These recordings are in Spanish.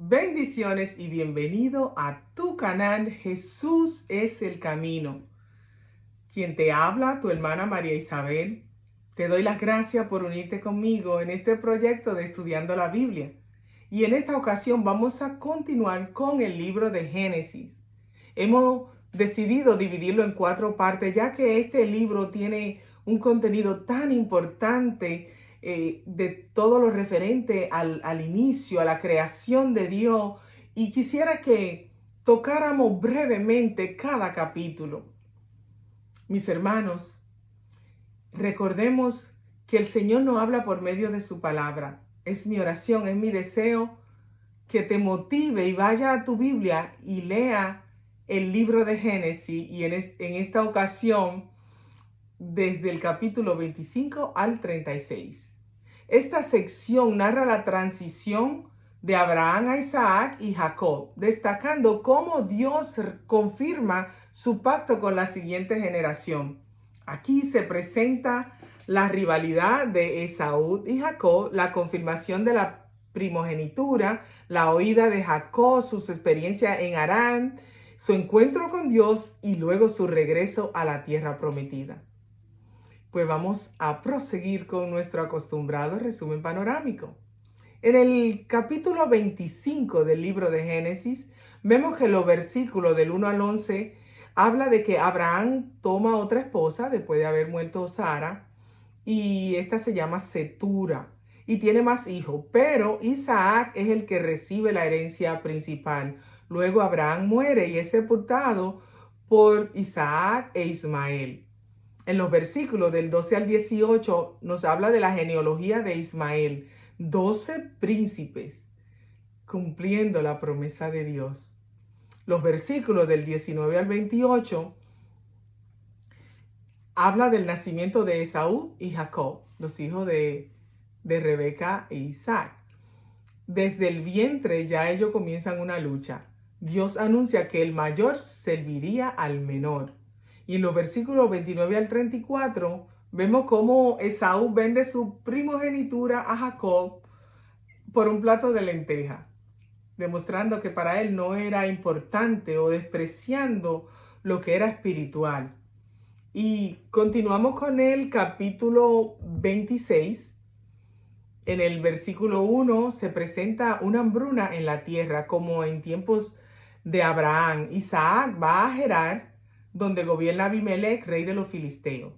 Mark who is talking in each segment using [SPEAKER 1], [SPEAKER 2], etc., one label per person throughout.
[SPEAKER 1] Bendiciones y bienvenido a tu canal Jesús es el Camino. Quien te habla, tu hermana María Isabel. Te doy las gracias por unirte conmigo en este proyecto de Estudiando la Biblia. Y en esta ocasión vamos a continuar con el libro de Génesis. Hemos decidido dividirlo en 4 partes, ya que este libro tiene un contenido tan importante de todo lo referente al inicio, a la creación de Dios, y quisiera que tocáramos brevemente cada capítulo. Mis hermanos, recordemos que el Señor nos habla por medio de su palabra. Es mi oración, es mi deseo que te motive y vaya a tu Biblia y lea el libro de Génesis, y en esta ocasión desde el capítulo 25 al 36. Esta sección narra la transición de Abraham a Isaac y Jacob, destacando cómo Dios confirma su pacto con la siguiente generación. Aquí se presenta la rivalidad de Esaú y Jacob, la confirmación de la primogenitura, la huida de Jacob, sus experiencias en Harán, su encuentro con Dios y luego su regreso a la tierra prometida. Pues vamos a proseguir con nuestro acostumbrado resumen panorámico. En el capítulo 25 del libro de Génesis, vemos que los versículos del 1 al 11 habla de que Abraham toma otra esposa después de haber muerto Sara, y esta se llama Setura y tiene más hijos, pero Isaac es el que recibe la herencia principal. Luego Abraham muere y es sepultado por Isaac e Ismael. En los versículos del 12 al 18 nos habla de la genealogía de Ismael, 12 príncipes, cumpliendo la promesa de Dios. Los versículos del 19 al 28 habla del nacimiento de Esaú y Jacob, los hijos de Rebeca e Isaac. Desde el vientre ya ellos comienzan una lucha. Dios anuncia que el mayor serviría al menor. Y en los versículos 29 al 34 vemos cómo Esaú vende su primogenitura a Jacob por un plato de lenteja, demostrando que para él no era importante o despreciando lo que era espiritual. Y continuamos con el capítulo 26. En el versículo 1 se presenta una hambruna en la tierra, como en tiempos de Abraham. Isaac va a Gerar, donde gobierna Abimelech, rey de los filisteos.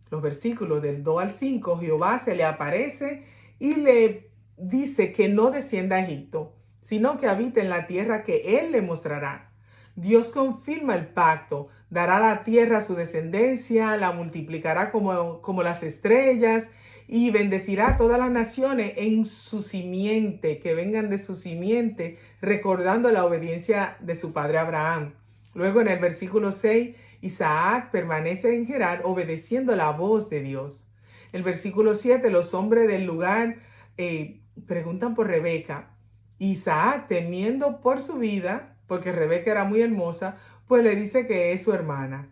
[SPEAKER 1] Los versículos del 2 al 5, Jehová se le aparece y le dice que no descienda a Egipto, sino que habite en la tierra que él le mostrará. Dios confirma el pacto, dará la tierra a su descendencia, la multiplicará como las estrellas, y bendecirá a todas las naciones en su simiente, que vengan de su simiente, recordando la obediencia de su padre Abraham. Luego en el versículo 6, Isaac permanece en Gerar obedeciendo la voz de Dios. El versículo 7, los hombres del lugar preguntan por Rebeca. Isaac, temiendo por su vida, porque Rebeca era muy hermosa, pues le dice que es su hermana.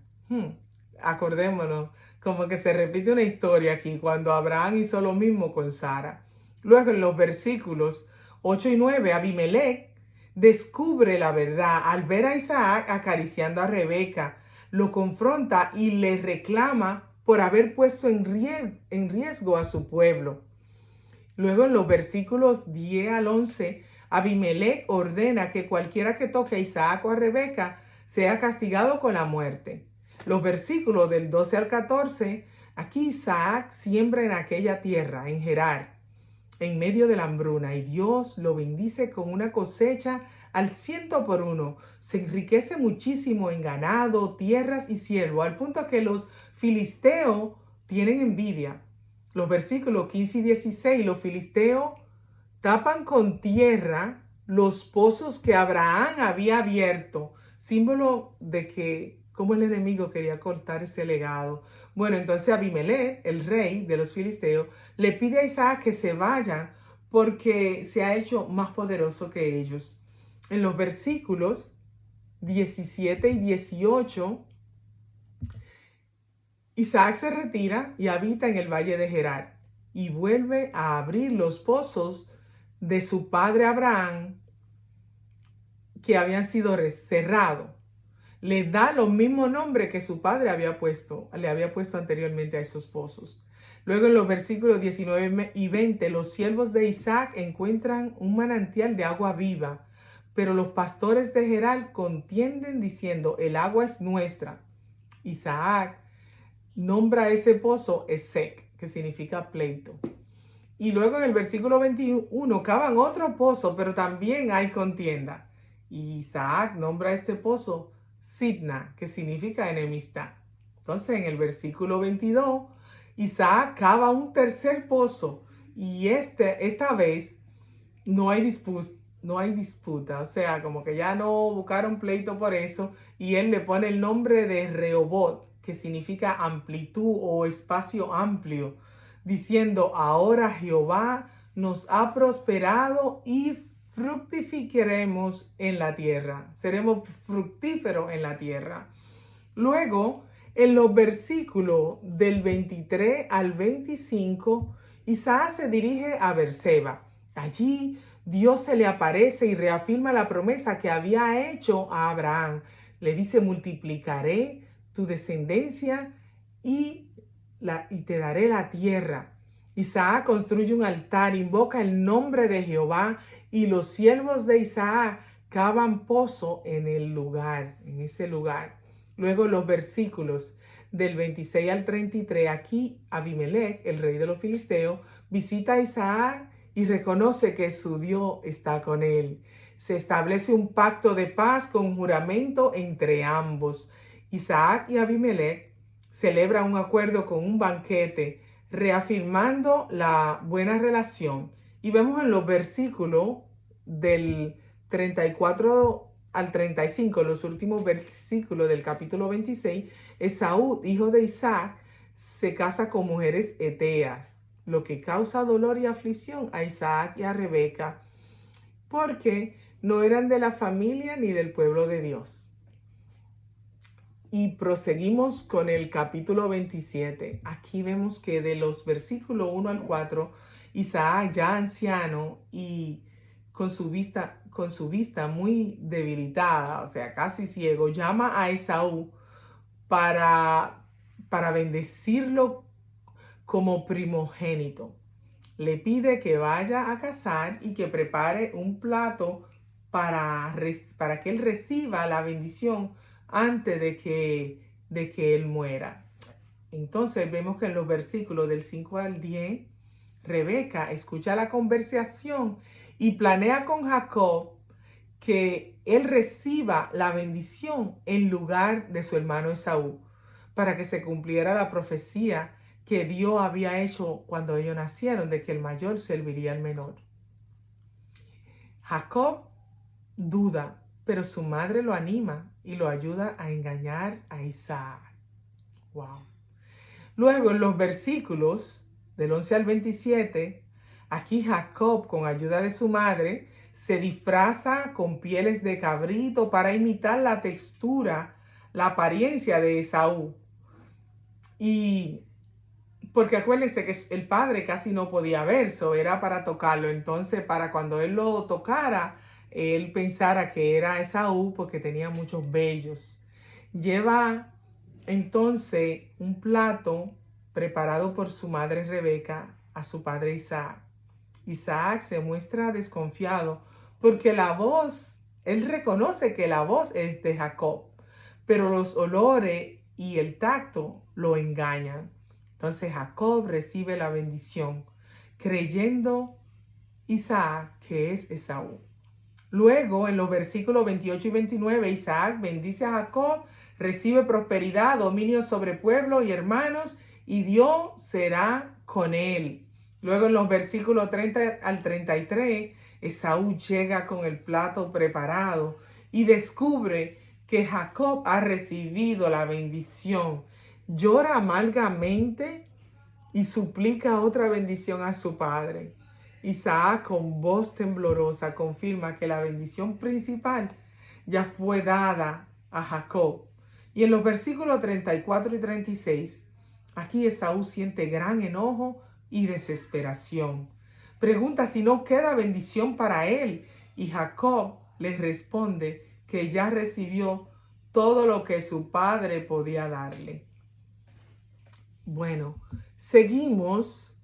[SPEAKER 1] Acordémonos, como que se repite una historia aquí, cuando Abraham hizo lo mismo con Sara. Luego en los versículos 8 y 9, Abimelech descubre la verdad al ver a Isaac acariciando a Rebeca, lo confronta y le reclama por haber puesto en riesgo a su pueblo. Luego en los versículos 10 al 11, Abimelech ordena que cualquiera que toque a Isaac o a Rebeca sea castigado con la muerte. Los versículos del 12 al 14, aquí Isaac siembra en aquella tierra, en Gerar, en medio de la hambruna, y Dios lo bendice con una cosecha al 100 por 1. Se enriquece muchísimo en ganado, tierras y siervo, al punto que los filisteos tienen envidia. Los versículos 15 y 16, los filisteos tapan con tierra los pozos que Abraham había abierto, símbolo de que como el enemigo quería cortar ese legado. Bueno, entonces Abimelech, el rey de los filisteos, le pide a Isaac que se vaya porque se ha hecho más poderoso que ellos. En los versículos 17 y 18, Isaac se retira y habita en el valle de Gerar y vuelve a abrir los pozos de su padre Abraham que habían sido cerrados. Le da los mismos nombres que su padre le había puesto anteriormente a esos pozos. Luego en los versículos 19 y 20, los siervos de Isaac encuentran un manantial de agua viva, pero los pastores de Gerar contienden diciendo, el agua es nuestra. Isaac nombra ese pozo Esek, que significa pleito. Y luego en el versículo 21 cavan otro pozo, pero también hay contienda. Y Isaac nombra este pozo Sidna, que significa enemistad. Entonces en el versículo 22, Isaac cava un tercer pozo y esta vez no hay disputa, o sea, como que ya no buscaron pleito por eso y él le pone el nombre de Rehobot, que significa amplitud o espacio amplio, diciendo, ahora Jehová nos ha prosperado y fructificaremos en la tierra, seremos fructíferos en la tierra. Luego, en los versículos del 23 al 25, Isaac se dirige a Beerseba. Allí Dios se le aparece y reafirma la promesa que había hecho a Abraham. Le dice, multiplicaré tu descendencia y te daré la tierra. Isaac construye un altar, invoca el nombre de Jehová y los siervos de Isaac cavan pozo en ese lugar. Luego los versículos del 26 al 33, aquí Abimelech, el rey de los filisteos, visita a Isaac y reconoce que su Dios está con él. Se establece un pacto de paz con juramento entre ambos. Isaac y Abimelech celebran un acuerdo con un banquete, reafirmando la buena relación. Y vemos en los versículos del 34 al 35, los últimos versículos del capítulo 26, Esaú, hijo de Isaac, se casa con mujeres eteas, lo que causa dolor y aflicción a Isaac y a Rebeca, porque no eran de la familia ni del pueblo de Dios. Y proseguimos con el capítulo 27. Aquí vemos que de los versículos 1 al 4, Isaac, ya anciano y con su vista muy debilitada, o sea, casi ciego, llama a Esaú para bendecirlo como primogénito. Le pide que vaya a cazar y que prepare un plato para que él reciba la bendición antes de que él muera. Entonces vemos que en los versículos del 5 al 10, Rebeca escucha la conversación y planea con Jacob que él reciba la bendición en lugar de su hermano Esaú, para que se cumpliera la profecía que Dios había hecho cuando ellos nacieron, de que el mayor serviría al menor. Jacob duda, pero su madre lo anima y lo ayuda a engañar a Isaac. Wow. Luego en los versículos del 11 al 27, aquí Jacob, con ayuda de su madre, se disfraza con pieles de cabrito para imitar la textura, la apariencia de Esaú. Y porque acuérdense que el padre casi no podía verlo, era para tocarlo. Entonces, para cuando él lo tocara, él pensara que era Esaú porque tenía muchos vellos. Lleva entonces un plato preparado por su madre Rebeca a su padre Isaac. Isaac se muestra desconfiado porque él reconoce que la voz es de Jacob, pero los olores y el tacto lo engañan. Entonces Jacob recibe la bendición, creyendo Isaac que es Esaú. Luego, en los versículos 28 y 29, Isaac bendice a Jacob, recibe prosperidad, dominio sobre pueblo y hermanos, y Dios será con él. Luego, en los versículos 30 al 33, Esaú llega con el plato preparado y descubre que Jacob ha recibido la bendición. Llora amargamente y suplica otra bendición a su padre. Isaac, con voz temblorosa, confirma que la bendición principal ya fue dada a Jacob. Y en los versículos 34 y 36, aquí Esaú siente gran enojo y desesperación. Pregunta si no queda bendición para él. Y Jacob les responde que ya recibió todo lo que su padre podía darle. Bueno, seguimos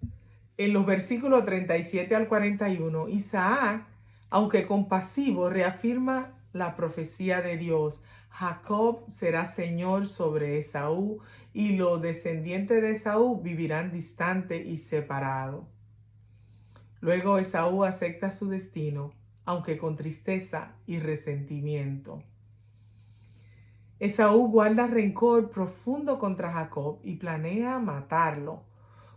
[SPEAKER 1] en los versículos 37 al 41. Isaac, aunque compasivo, reafirma la profecía de Dios. Jacob será señor sobre Esaú y los descendientes de Esaú vivirán distante y separados. Luego Esaú acepta su destino, aunque con tristeza y resentimiento. Esaú guarda rencor profundo contra Jacob y planea matarlo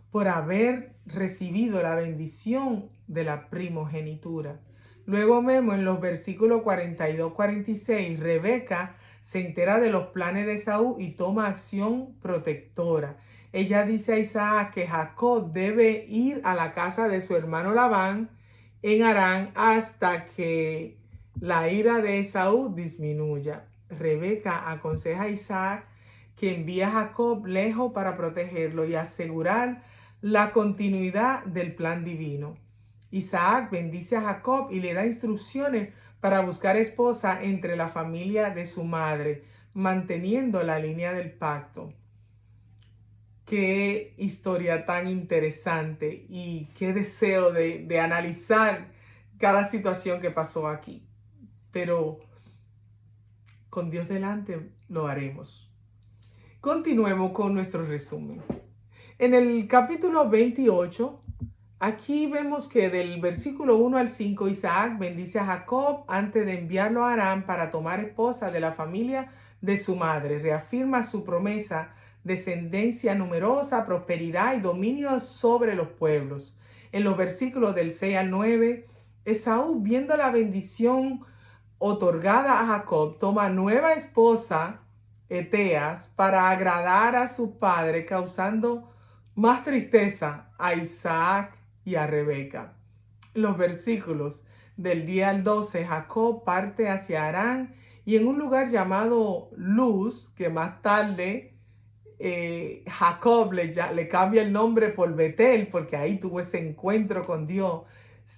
[SPEAKER 1] por haber recibido la bendición de la primogenitura. Luego vemos en los versículos 42-46, Rebeca se entera de los planes de Esaú y toma acción protectora. Ella dice a Isaac que Jacob debe ir a la casa de su hermano Labán en Harán hasta que la ira de Esaú disminuya. Rebeca aconseja a Isaac que envíe a Jacob lejos para protegerlo y asegurar la continuidad del plan divino. Isaac bendice a Jacob y le da instrucciones para buscar esposa entre la familia de su madre, manteniendo la línea del pacto. Qué historia tan interesante y qué deseo de analizar cada situación que pasó aquí. Pero con Dios delante lo haremos. Continuemos con nuestro resumen. En el capítulo 28, aquí vemos que del versículo 1 al 5, Isaac bendice a Jacob antes de enviarlo a Harán para tomar esposa de la familia de su madre. Reafirma su promesa, descendencia numerosa, prosperidad y dominio sobre los pueblos. En los versículos del 6 al 9, Esaú, viendo la bendición otorgada a Jacob, toma nueva esposa, Eteas, para agradar a su padre, causando más tristeza a Isaac y a Rebeca. Los versículos del 10 al 12, Jacob parte hacia Harán y en un lugar llamado Luz, que más tarde Jacob le cambia el nombre por Betel, porque ahí tuvo ese encuentro con Dios.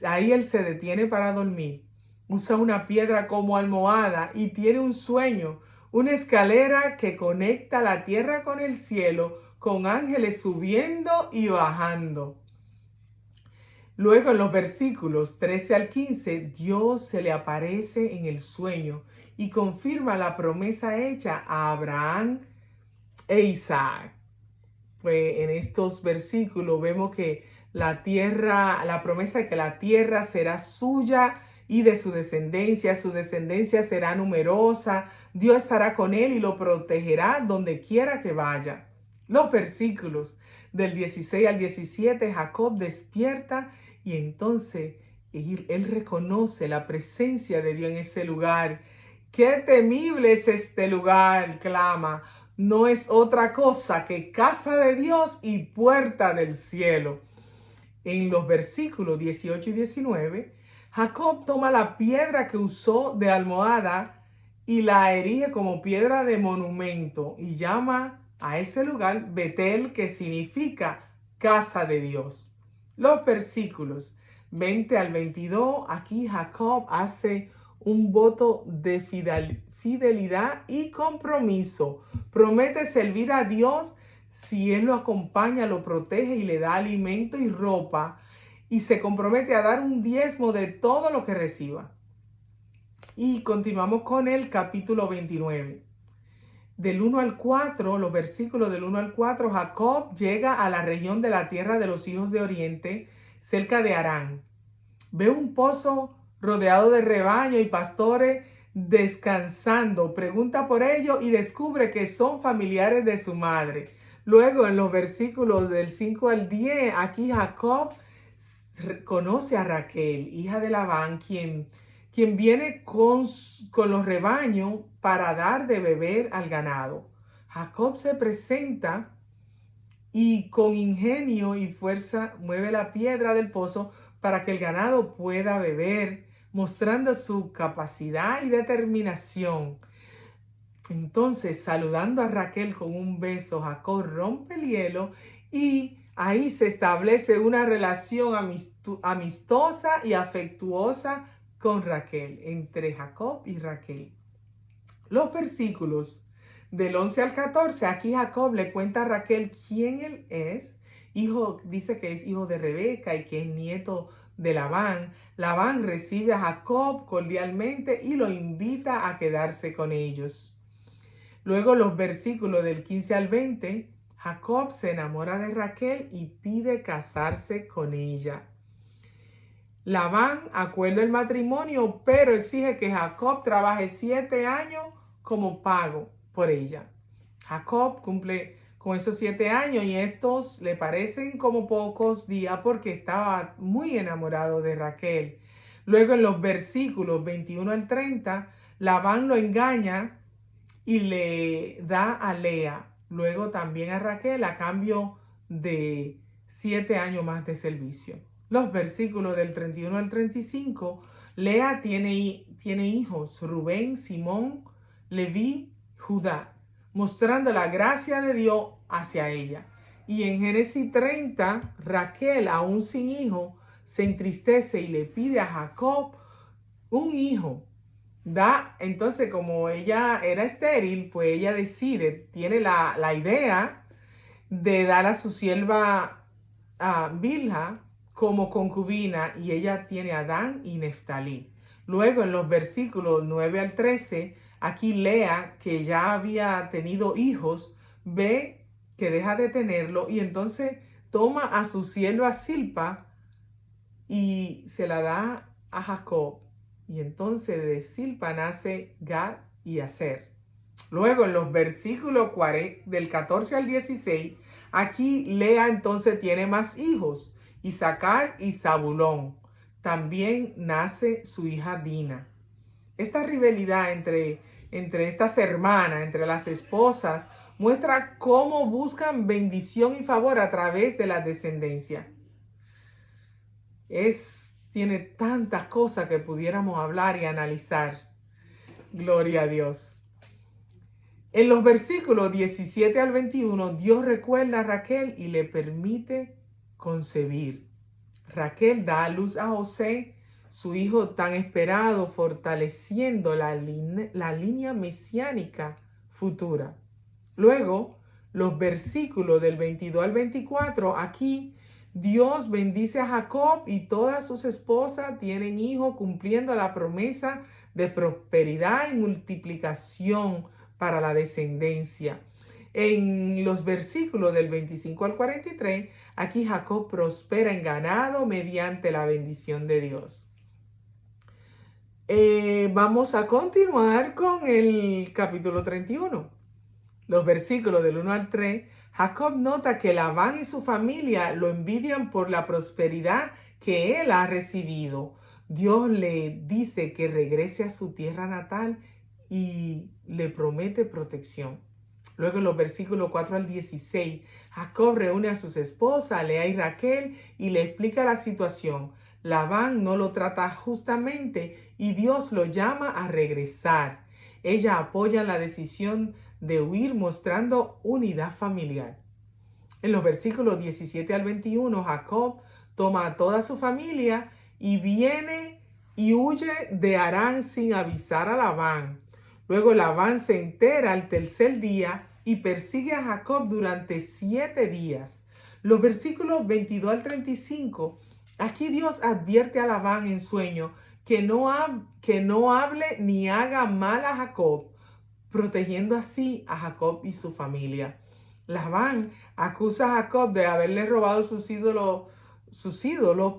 [SPEAKER 1] Ahí él se detiene para dormir. Usa una piedra como almohada y tiene un sueño, una escalera que conecta la tierra con el cielo, con ángeles subiendo y bajando. Luego en los versículos 13 al 15, Dios se le aparece en el sueño y confirma la promesa hecha a Abraham e Isaac. Pues en estos versículos vemos que la promesa de que la tierra será suya y de su descendencia será numerosa, Dios estará con él y lo protegerá donde quiera que vaya. Los versículos del 16 al 17, Jacob despierta y entonces él reconoce la presencia de Dios en ese lugar. ¡Qué temible es este lugar!, clama. No es otra cosa que casa de Dios y puerta del cielo. En los versículos 18 y 19, Jacob toma la piedra que usó de almohada y la erige como piedra de monumento y llama a ese lugar Betel, que significa casa de Dios. Los versículos 20 al 22, aquí Jacob hace un voto de fidelidad y compromiso. Promete servir a Dios si Él lo acompaña, lo protege y le da alimento y ropa, y se compromete a dar un diezmo de todo lo que reciba. Y continuamos con el capítulo 29. Del 1 al 4, los versículos del 1 al 4, Jacob llega a la región de la tierra de los hijos de Oriente, cerca de Harán. Ve un pozo rodeado de rebaño y pastores descansando. Pregunta por ellos y descubre que son familiares de su madre. Luego, en los versículos del 5 al 10, aquí Jacob conoce a Raquel, hija de Labán, quien viene con los rebaños para dar de beber al ganado. Jacob se presenta y con ingenio y fuerza mueve la piedra del pozo para que el ganado pueda beber, mostrando su capacidad y determinación. Entonces, saludando a Raquel con un beso, Jacob rompe el hielo y ahí se establece una relación amistosa y afectuosa con Raquel, entre Jacob y Raquel. Los versículos del 11 al 14, aquí Jacob le cuenta a Raquel quién él es. Dice que es hijo de Rebeca y que es nieto de Labán. Labán recibe a Jacob cordialmente y lo invita a quedarse con ellos. Luego los versículos del 15 al 20, Jacob se enamora de Raquel y pide casarse con ella. Labán acuerda el matrimonio, pero exige que Jacob trabaje 7 años como pago por ella. Jacob cumple con esos 7 años y estos le parecen como pocos días porque estaba muy enamorado de Raquel. Luego en los versículos 21 al 30, Labán lo engaña y le da a Lea, luego también a Raquel a cambio de 7 años más de servicio. Los versículos del 31 al 35, Lea tiene hijos, Rubén, Simón, Leví, Judá, mostrando la gracia de Dios hacia ella. Y en Génesis 30, Raquel, aún sin hijo, se entristece y le pide a Jacob un hijo. Entonces, como ella era estéril, pues ella tiene la idea de dar a su sierva Bilha como concubina, y ella tiene a Dan y Neftalí. Luego en los versículos 9 al 13, aquí Lea, que ya había tenido hijos, ve que deja de tenerlo y entonces toma a su sierva Silpa y se la da a Jacob. Y entonces de Silpa nace Gad y Aser. Luego en los versículos del 14 al 16, aquí Lea entonces tiene más hijos, Isaacar y Zabulón. También nace su hija Dina. Esta rivalidad entre estas hermanas, entre las esposas, muestra cómo buscan bendición y favor a través de la descendencia. Tiene tantas cosas que pudiéramos hablar y analizar. Gloria a Dios. En los versículos 17 al 21, Dios recuerda a Raquel y le permite concebir. Raquel da a luz a José, su hijo tan esperado, fortaleciendo la línea mesiánica futura. Luego, los versículos del 22 al 24, aquí Dios bendice a Jacob y todas sus esposas tienen hijos, cumpliendo la promesa de prosperidad y multiplicación para la descendencia. En los versículos del 25 al 43, aquí Jacob prospera en ganado mediante la bendición de Dios. Vamos a continuar con el capítulo 31. Los versículos del 1 al 3, Jacob nota que Labán y su familia lo envidian por la prosperidad que él ha recibido. Dios le dice que regrese a su tierra natal y le promete protección. Luego en los versículos 4 al 16, Jacob reúne a sus esposas, Lea y Raquel, y le explica la situación. Labán no lo trata justamente y Dios lo llama a regresar. Ella apoya la decisión de huir, mostrando unidad familiar. En los versículos 17 al 21, Jacob toma a toda su familia y viene y huye de Harán sin avisar a Labán. Luego Labán se entera al tercer día y persigue a Jacob durante 7 días. Los versículos 22 al 35, aquí Dios advierte a Labán en sueño que no hable ni haga mal a Jacob, protegiendo así a Jacob y su familia. Labán acusa a Jacob de haberle robado sus ídolos,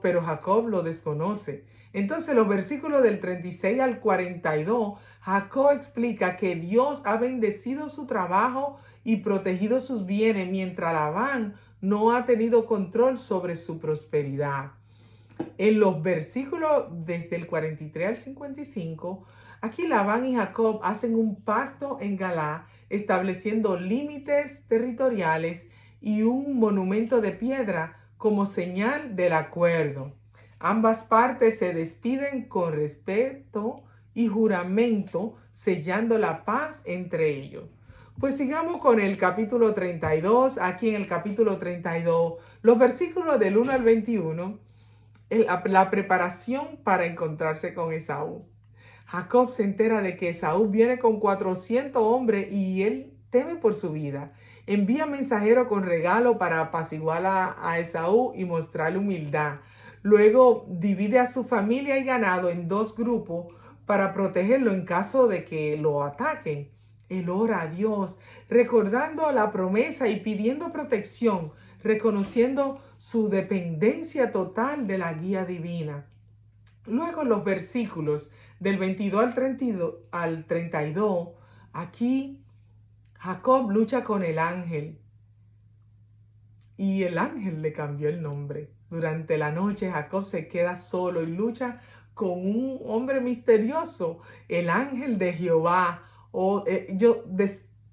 [SPEAKER 1] pero Jacob lo desconoce. Entonces, los versículos del 36 al 42, Jacob explica que Dios ha bendecido su trabajo y protegido sus bienes, mientras Labán no ha tenido control sobre su prosperidad. En los versículos desde el 43 al 55, aquí Labán y Jacob hacen un pacto en Galá, estableciendo límites territoriales y un monumento de piedra como señal del acuerdo. Ambas partes se despiden con respeto y juramento, sellando la paz entre ellos. Pues sigamos con el capítulo 32. Aquí en el capítulo 32, los versículos del 1 al 21, la preparación para encontrarse con Esaú. Jacob se entera de que Esaú viene con 400 hombres y él teme por su vida. Envía mensajero con regalo para apaciguar a Esaú y mostrarle humildad. Luego divide a su familia y ganado en dos grupos para protegerlo en caso de que lo ataquen. Él ora a Dios, recordando la promesa y pidiendo protección, reconociendo su dependencia total de la guía divina. Luego los versículos del 22 al 32, aquí Jacob lucha con el ángel y el ángel le cambió el nombre. Durante la noche Jacob se queda solo y lucha con un hombre misterioso, el ángel de Jehová.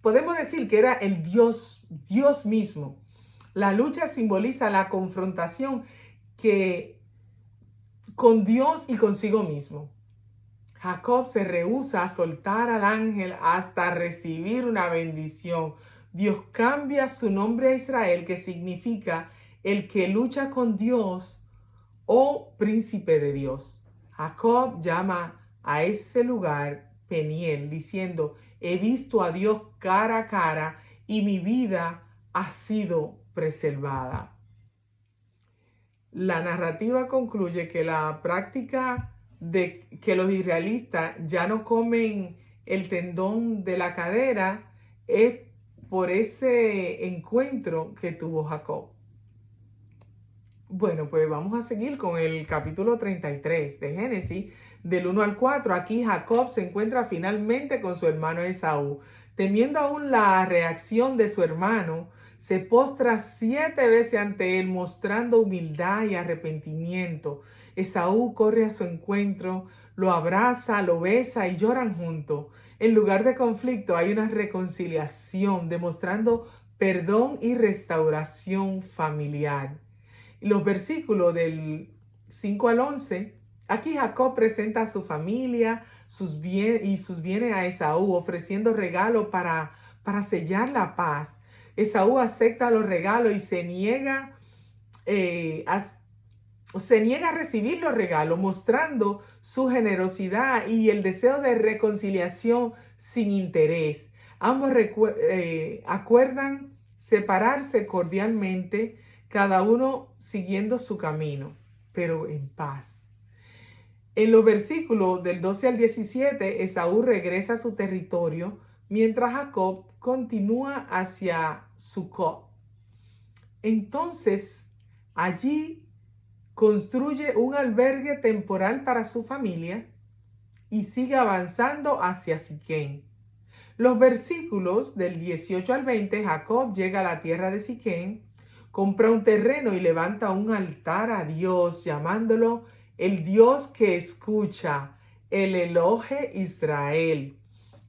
[SPEAKER 1] Podemos decir que era el Dios mismo. La lucha simboliza la confrontación que con Dios y consigo mismo. Jacob se rehúsa a soltar al ángel hasta recibir una bendición. Dios cambia su nombre a Israel, que significa el que lucha con Dios o príncipe de Dios. Jacob llama a ese lugar Peniel, diciendo: he visto a Dios cara a cara y mi vida ha sido preservada. La narrativa concluye que la práctica de que los israelitas ya no comen el tendón de la cadera es por ese encuentro que tuvo Jacob. Bueno, pues vamos a seguir con el capítulo 33 de Génesis, del 1 al 4. Aquí Jacob se encuentra finalmente con su hermano Esaú. Temiendo aún la reacción de su hermano, se postra 7 veces ante él, mostrando humildad y arrepentimiento. Esaú corre a su encuentro, lo abraza, lo besa y lloran juntos. En lugar de conflicto hay una reconciliación, demostrando perdón y restauración familiar. Los versículos del 5 al 11, aquí Jacob presenta a su familia sus bienes a Esaú, ofreciendo regalos para sellar la paz. Esaú acepta los regalos y se niega a recibir los regalos, mostrando su generosidad y el deseo de reconciliación sin interés. Ambos acuerdan separarse cordialmente, cada uno siguiendo su camino, pero en paz. En los versículos del 12 al 17, Esaú regresa a su territorio, mientras Jacob continúa hacia Sucot. Entonces, allí construye un albergue temporal para su familia y sigue avanzando hacia Siquén. Los versículos del 18 al 20, Jacob llega a la tierra de Siquén, compra un terreno y levanta un altar a Dios, llamándolo el Dios que escucha, el Elohe Israel.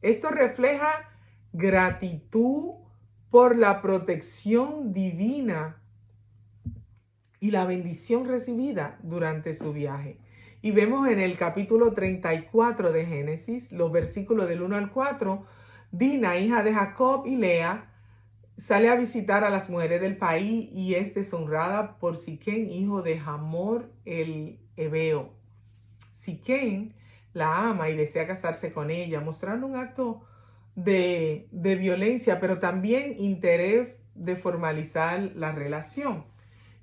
[SPEAKER 1] Esto refleja gratitud por la protección divina y la bendición recibida durante su viaje. Y vemos en el capítulo 34 de Génesis, los versículos del 1 al 4, Dina, hija de Jacob y Lea, sale a visitar a las mujeres del país y es deshonrada por Siquén, hijo de Hamor el Hebeo. Siquén la ama y desea casarse con ella, mostrando un acto de violencia, pero también interés de formalizar la relación.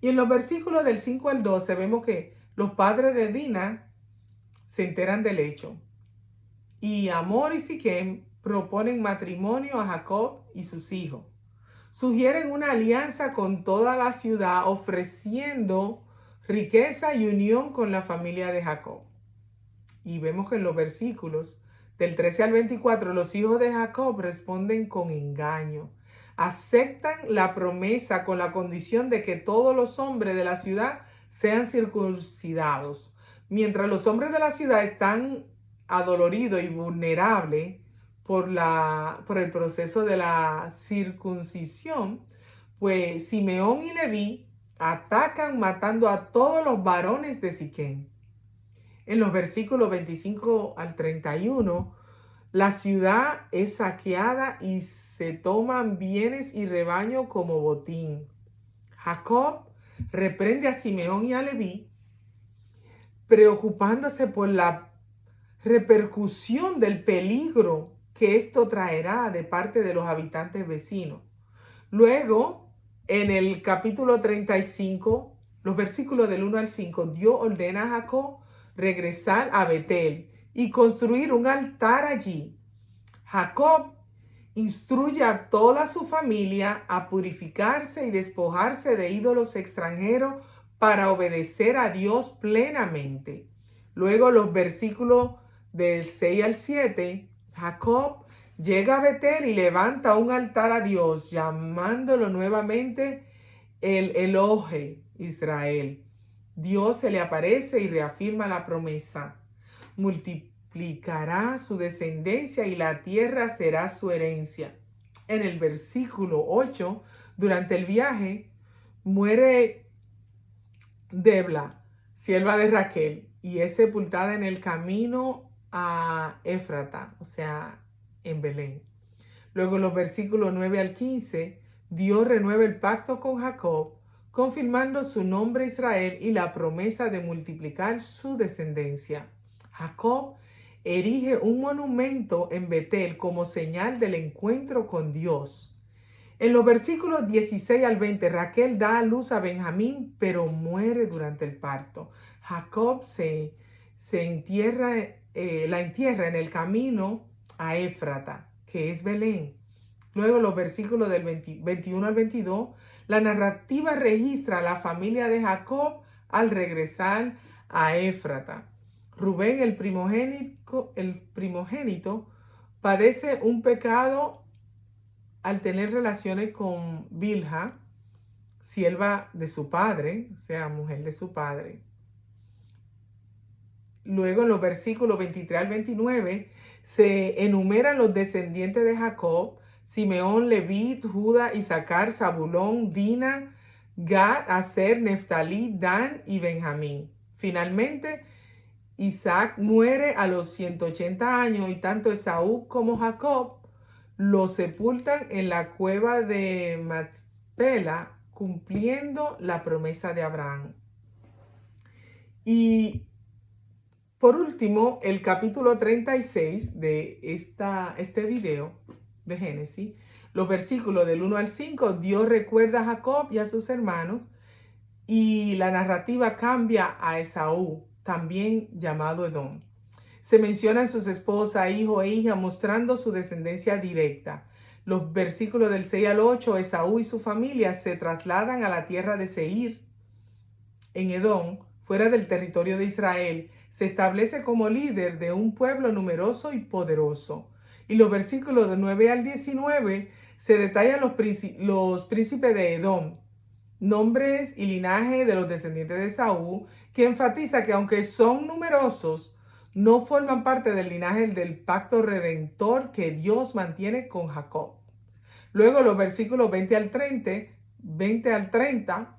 [SPEAKER 1] Y en los versículos del 5 al 12 vemos que los padres de Dina se enteran del hecho. Y Hamor y Siquem proponen matrimonio a Jacob y sus hijos. Sugieren una alianza con toda la ciudad, ofreciendo riqueza y unión con la familia de Jacob. Y vemos que en los versículos del 13 al 24, los hijos de Jacob responden con engaño. Aceptan la promesa con la condición de que todos los hombres de la ciudad sean circuncidados. Mientras los hombres de la ciudad están adoloridos y vulnerables por el proceso de la circuncisión, pues Simeón y Leví atacan matando a todos los varones de Siquén. En los versículos 25 al 31, la ciudad es saqueada y se toman bienes y rebaño como botín. Jacob reprende a Simeón y a Leví preocupándose por la repercusión del peligro que esto traerá de parte de los habitantes vecinos. Luego, en el capítulo 35, los versículos del 1 al 5, Dios ordena a Jacob regresar a Betel y construir un altar allí. Jacob instruye a toda su familia a purificarse y despojarse de ídolos extranjeros para obedecer a Dios plenamente. Luego los versículos del 6 al 7, Jacob llega a Betel y levanta un altar a Dios, llamándolo nuevamente el Elohe Israel. Dios se le aparece y reafirma la promesa. Multiplicará su descendencia y la tierra será su herencia. En el versículo 8, durante el viaje, muere Debla, sierva de Raquel, y es sepultada en el camino a Éfrata, o sea, en Belén. Luego en los versículos 9 al 15, Dios renueva el pacto con Jacob, confirmando su nombre Israel y la promesa de multiplicar su descendencia. Jacob erige un monumento en Betel como señal del encuentro con Dios. En los versículos 16 al 20, Raquel da a luz a Benjamín, pero muere durante el parto. Jacob la entierra en el camino a Éfrata, que es Belén. Luego, los versículos del 21 al 22, la narrativa registra a la familia de Jacob al regresar a Éfrata. Rubén, el primogénito, padece un pecado al tener relaciones con Bilha, sierva de su padre, o sea, mujer de su padre. Luego, en los versículos 23 al 29, se enumeran los descendientes de Jacob: Simeón, Leví, Judá, Isaacar, Zabulón, Dina, Gad, Aser, Neftalí, Dan y Benjamín. Finalmente, Isaac muere a los 180 años y tanto Esaú como Jacob lo sepultan en la cueva de Macpela, cumpliendo la promesa de Abraham. Y por último, el capítulo 36 de este video de Génesis, los versículos del 1 al 5, Dios recuerda a Jacob y a sus hermanos, y la narrativa cambia a Esaú, también llamado Edom. Se mencionan sus esposas, hijos e hijas, mostrando su descendencia directa. Los versículos del 6 al 8, Esaú y su familia se trasladan a la tierra de Seir, en Edom, fuera del territorio de Israel. Se establece como líder de un pueblo numeroso y poderoso. Y los versículos de 9 al 19 se detallan los príncipes de Edom, nombres y linaje de los descendientes de Esaú, que enfatiza que aunque son numerosos, no forman parte del linaje del pacto redentor que Dios mantiene con Jacob. Luego los versículos 20 al 30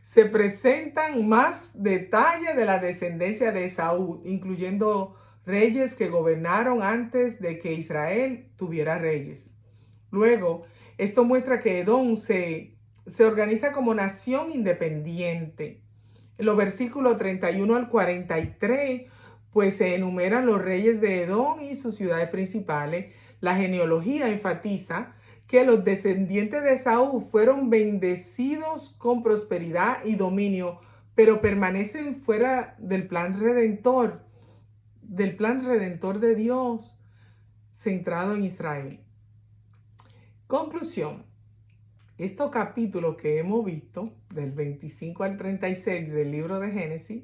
[SPEAKER 1] se presentan más detalles de la descendencia de Esaú, incluyendo reyes que gobernaron antes de que Israel tuviera reyes. Luego, esto muestra que Edom se organiza como nación independiente. En los versículos 31 al 43, pues se enumeran los reyes de Edom y sus ciudades principales. La genealogía enfatiza que los descendientes de Esaú fueron bendecidos con prosperidad y dominio, pero permanecen fuera del plan redentor de Dios centrado en Israel. Conclusión. Estos capítulos que hemos visto, del 25 al 36 del libro de Génesis,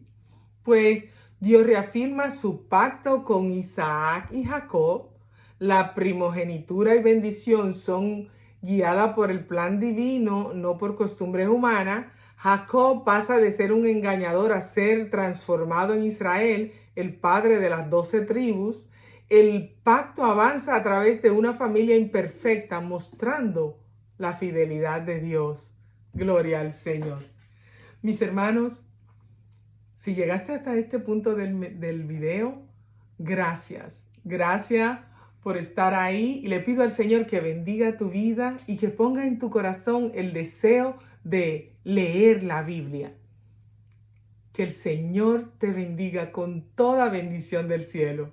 [SPEAKER 1] pues Dios reafirma su pacto con Isaac y Jacob. La primogenitura y bendición son guiadas por el plan divino, no por costumbres humanas. Jacob pasa de ser un engañador a ser transformado en Israel, el padre de las 12 tribus. El pacto avanza a través de una familia imperfecta, mostrando la fidelidad de Dios. Gloria al Señor. Mis hermanos, si llegaste hasta este punto del video, gracias. Gracias por estar ahí. Y le pido al Señor que bendiga tu vida y que ponga en tu corazón el deseo de leer la Biblia. Que el Señor te bendiga con toda bendición del cielo.